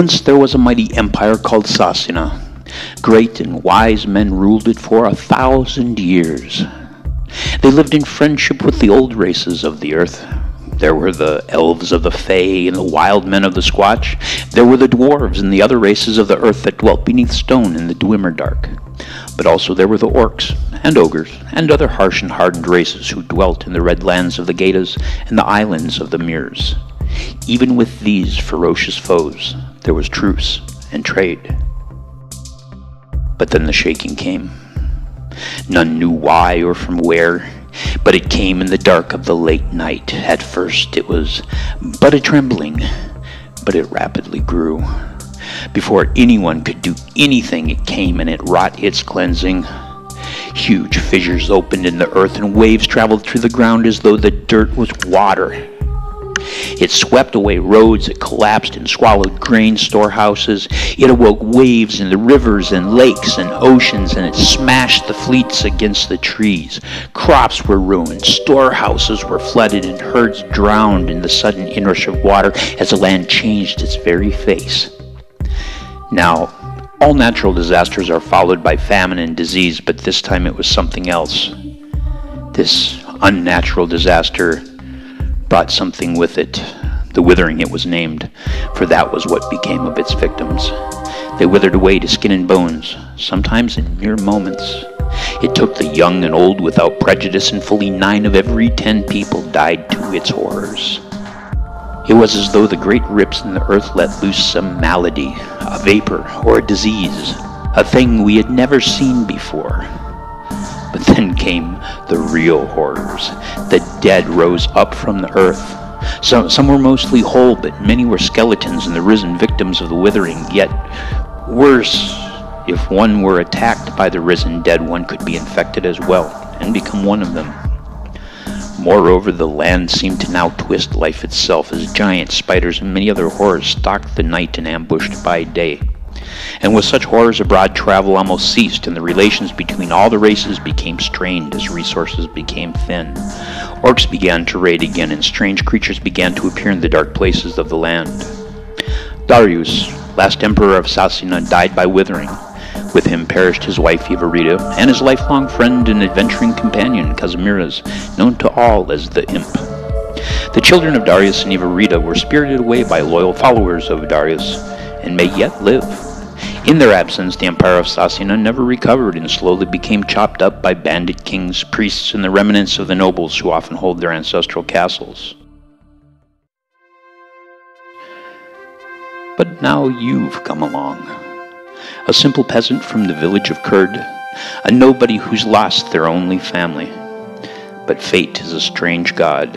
Once there was a mighty empire called Sasina. Great and wise men ruled it for 1,000 years. They lived in friendship with the old races of the earth. There were the elves of the Fae and the wild men of the Squatch. There were the dwarves and the other races of the earth that dwelt beneath stone in the Dwimmerdark. But also there were the orcs and ogres and other harsh and hardened races who dwelt in the red lands of the Gatas and the islands of the Mirrors. Even with these ferocious foes, there was truce and trade. But then the shaking came. None knew why or from where, but it came in the dark of the late night. At first it was but a trembling, but it rapidly grew. Before anyone could do anything, it came and it wrought its cleansing. Huge fissures opened in the earth and waves traveled through the ground as though the dirt was water. It swept away roads, it collapsed and swallowed grain storehouses, it awoke waves in the rivers and lakes and oceans, and it smashed the fleets against the trees. Crops were ruined, storehouses were flooded, and herds drowned in the sudden inrush of water as the land changed its very face. Now, all natural disasters are followed by famine and disease, but this time it was something else. This unnatural disaster brought something with it. The withering it was named, for that was what became of its victims. They withered away to skin and bones, sometimes in mere moments. It took the young and old without prejudice, and fully 9 of every 10 people died to its horrors. It was as though the great rips in the earth let loose some malady, a vapor, or a disease, a thing we had never seen before. But then came the real horrors. The dead rose up from the earth. Some were mostly whole, but many were skeletons and the risen victims of the withering. Yet worse, if one were attacked by the risen dead, one could be infected as well and become one of them. Moreover, the land seemed to now twist life itself as giant spiders and many other horrors stalked the night and ambushed by day. And with such horrors abroad, travel almost ceased, and the relations between all the races became strained as resources became thin. Orcs began to raid again, and strange creatures began to appear in the dark places of the land. Darius, last emperor of Sasina, died by withering. With him perished his wife Ivarita, and his lifelong friend and adventuring companion Kazimiras, known to all as the Imp. The children of Darius and Ivarita were spirited away by loyal followers of Darius, and may yet live. In their absence, the empire of Sasina never recovered and slowly became chopped up by bandit kings, priests, and the remnants of the nobles who often hold their ancestral castles. But now you've come along. A simple peasant from the village of Kurd, a nobody who's lost their only family. But fate is a strange god,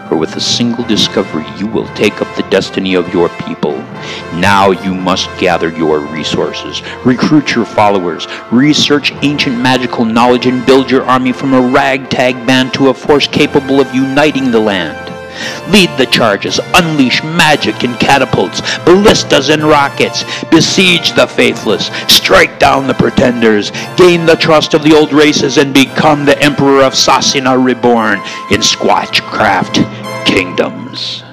for with a single discovery you will take up the destiny of your people. Now you must gather your resources, recruit your followers, research ancient magical knowledge, and build your army from a ragtag band to a force capable of uniting the land. Lead the charges, unleash magic and catapults, ballistas and rockets, besiege the faithless, strike down the pretenders, gain the trust of the old races, and become the Emperor of Sasina reborn in Squatchcraft Kingdoms.